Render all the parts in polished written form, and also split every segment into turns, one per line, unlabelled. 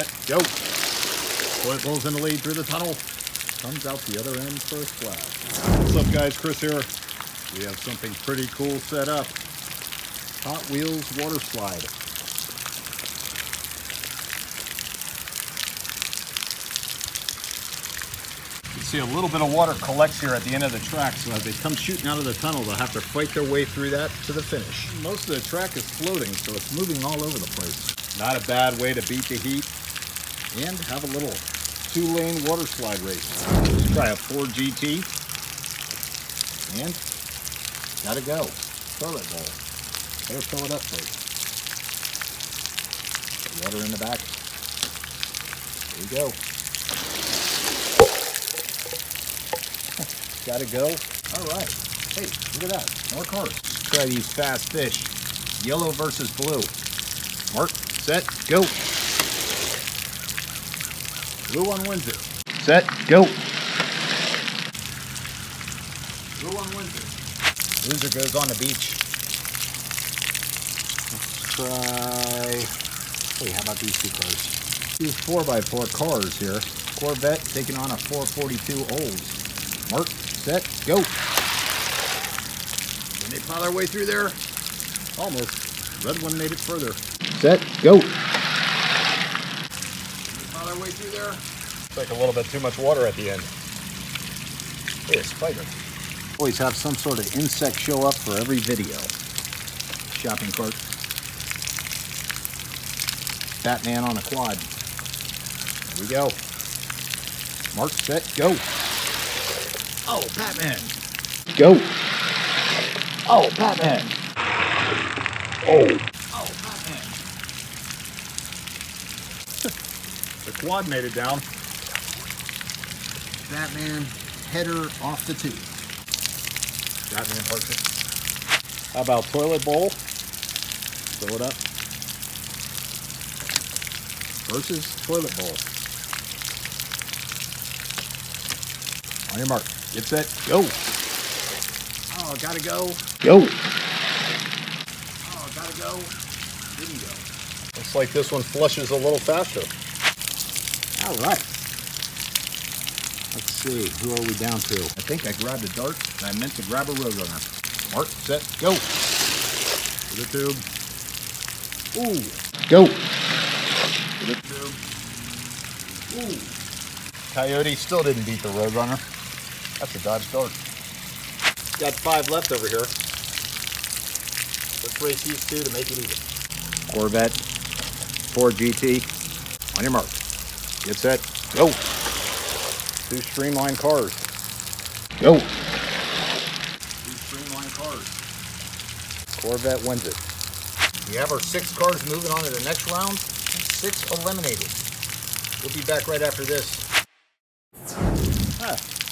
set, go. Toilet bowl's in the lead through the tunnel. Comes out the other end for a splash. What's up, guys? Chris here. We have something pretty cool set up. Hot Wheels water slide. You see a little bit of water collects here at the end of the track, so as they come shooting out of the tunnel, they'll have to fight their way through that to the finish. Most of the track is floating, so it's moving all over the place. Not a bad way to beat the heat and have a little 2-lane water slide race. Let's try a 4 GT and gotta go. Toilet bowl. Better fill it up first. Put water in the back. There you go. Gotta go. All right. Hey, look at that. More cars. Let's try these fast fish. Yellow versus blue. Mark, set, go. Blue one wins it. Set, go. Blue one wins it. Loser goes on the beach. Let's try. Hey, how about these two cars? Two 4x4 cars here. Corvette taking on a 442 Olds. Mark, set, go. Can they plow their way through there? Almost. Red one made it further. Set, go. Can they plow their way through there? It's like a little bit too much water at the end. Hey, a spider. Always have some sort of insect show up for every video. Shopping cart. Batman on a quad. There we go. Mark, set, go. Oh, Batman. Go. Oh, Batman. Oh. Oh, Batman. The quad made it down. Batman header off the tube. Batman parks it. How about toilet bowl? Fill it up. Versus toilet bowl. On your mark. Get set. Go. Oh, gotta go. Go. Oh, gotta go. Didn't go. Looks like this one flushes a little faster. All right. Let's see. Who are we down to? I think I grabbed a dart and I meant to grab a Roadrunner. Mark, set, go. To the tube. Ooh. Go. To the tube. Ooh. Coyote still didn't beat the Roadrunner. That's a Dodge Dart. Got 5 left over here. Let's race these two to make it even. Corvette, 4 GT. On your mark. Get set. Go. 2 streamlined cars. Go. 2 streamlined cars. Corvette wins it. We have our 6 cars moving on to the next round. And 6 eliminated. We'll be back right after this.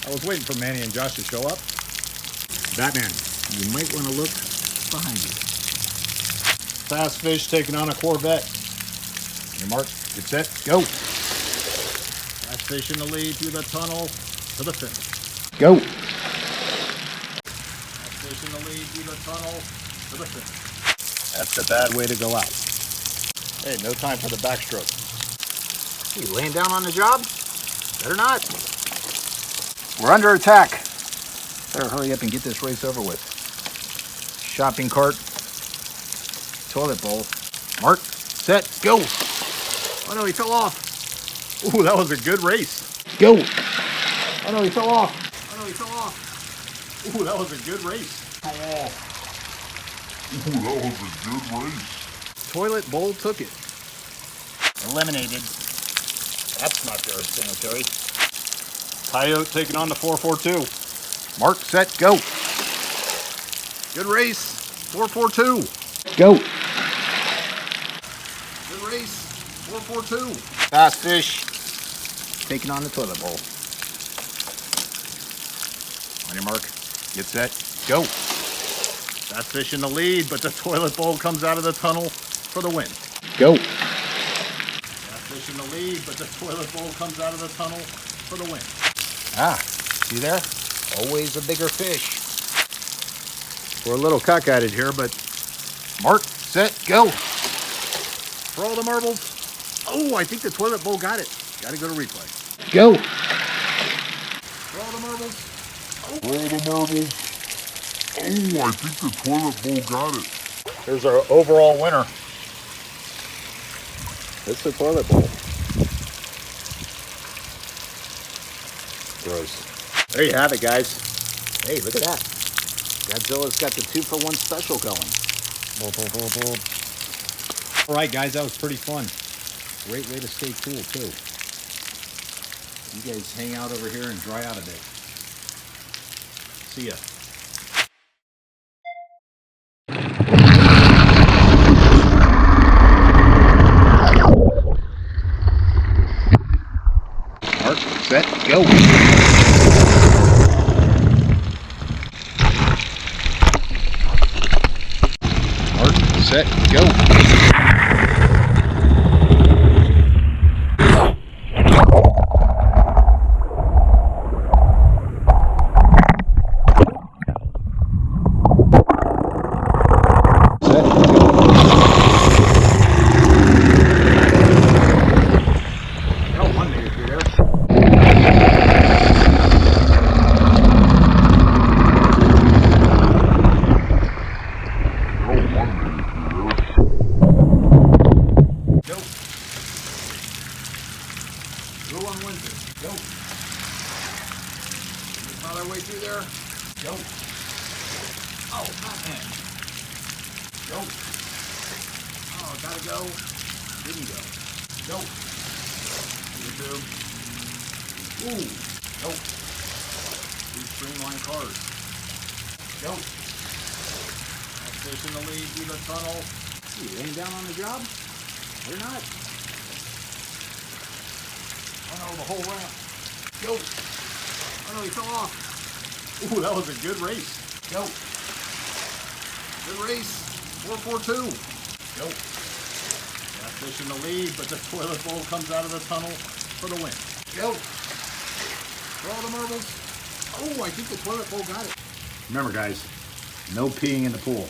I was waiting for Manny and Josh to show up. Batman, you might want to look behind you. Fast fish taking on a Corvette. Your mark, get set, go. Fast fish in the lead through the tunnel to the finish. Go. Fast fish in the lead through the tunnel to the finish. That's a bad way to go out. Hey, no time for the backstroke. You laying down on the job? Better not. We're under attack. Better hurry up and get this race over with. Shopping cart. Toilet bowl. Mark, set, go. Oh no, he fell off. Ooh, that was a good race. Go. Oh no, he fell off. Oh no, he fell off. Ooh, that was a good race. Fell off. Ooh, that was a good race. Toilet bowl took it. Eliminated. That's not very sanitary. Coyote taking on the 442. Mark, set, go. Good race. 442. Go. Good race. 442. Fast fish taking on the toilet bowl. On your mark. Get set. Go. Fast fish in the lead, but the toilet bowl comes out of the tunnel for the win. Go. Fast fish in the lead, but the toilet bowl comes out of the tunnel for the win. Ah, see there? Always a bigger fish. We're a little cockeyed here, but Mark, set, go. For all the marbles, Oh, I think the toilet bowl got it. Gotta go to replay.
Go.
For all the marbles.
For all the marbles. Oh, I think the toilet bowl got it.
Here's our overall winner. It's the toilet bowl. Gross. There you have it, guys. Hey, look at that. Godzilla's got the 2-for-1 special going. All right, guys, that was pretty fun. Great way to stay cool, too. You guys hang out over here and dry out a bit. See ya. Mark, set, go. Mark, set, go. Go on Wednesday. Go. We found our way through there. Go. Oh, man. Go. Oh, gotta go. Didn't go. Go. YouTube. Ooh. Go. These streamline cars. Go. Fish in the lead through the tunnel. You laying down on the job? Or not? Oh no, the whole ramp. Go. Oh no, he fell off. Ooh, that was a good race. Go. Good race. 442. Go. Got fish in the lead, but the toilet bowl comes out of the tunnel for the win. Go. For all the marbles. Oh, I think the toilet bowl got it. Remember, guys, no peeing in the pool.